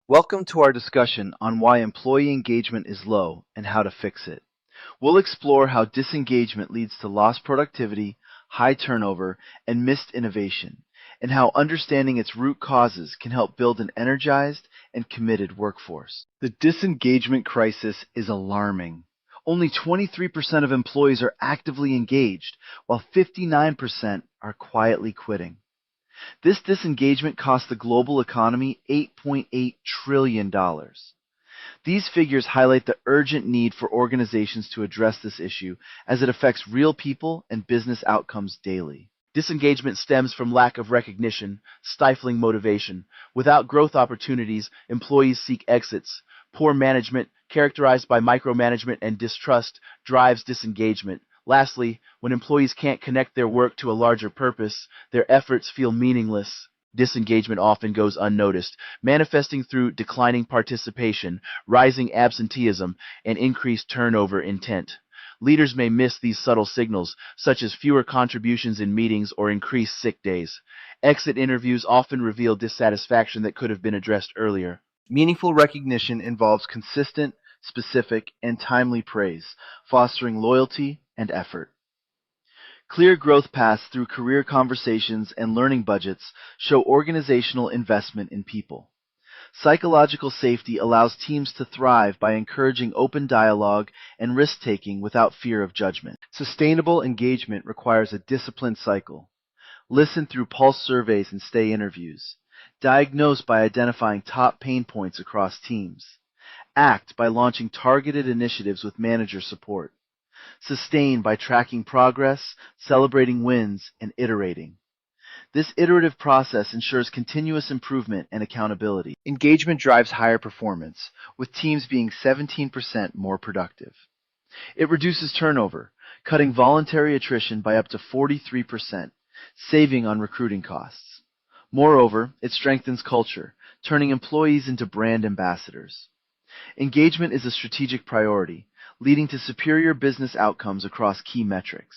Welcome to our discussion on why employee engagement is low and how to fix it. We'll explore how disengagement leads to lost productivity, high turnover, and missed innovation, and how understanding its root causes can help build an energized and committed workforce. The disengagement crisis is alarming. Only 23% of employees are actively engaged, while 59% are quietly quitting. This disengagement cost the global economy $8.8 trillion. These figures highlight the urgent need for organizations to address this issue as it affects real people and business outcomes daily. Disengagement stems from lack of recognition, stifling motivation. Without growth opportunities, employees seek exits. Poor management, characterized by micromanagement and distrust, drives disengagement. Lastly, when employees can't connect their work to a larger purpose, their efforts feel meaningless. Disengagement often goes unnoticed, manifesting through declining participation, rising absenteeism, and increased turnover intent. Leaders may miss these subtle signals, such as fewer contributions in meetings or increased sick days. Exit interviews often reveal dissatisfaction that could have been addressed earlier. Meaningful recognition involves consistent, specific, and timely praise, fostering loyalty and effort. Clear growth paths through career conversations and learning budgets show organizational investment in people. Psychological safety allows teams to thrive by encouraging open dialogue and risk-taking without fear of judgment. Sustainable engagement requires a disciplined cycle. Listen through pulse surveys and stay interviews. Diagnose by identifying top pain points across teams. Act by launching targeted initiatives with manager support. Sustain by tracking progress, celebrating wins, and iterating. This iterative process ensures continuous improvement and accountability. Engagement drives higher performance, with teams being 17% more productive. It reduces turnover, cutting voluntary attrition by up to 43%, saving on recruiting costs. Moreover, it strengthens culture, turning employees into brand ambassadors. Engagement is a strategic priority, leading to superior business outcomes across key metrics.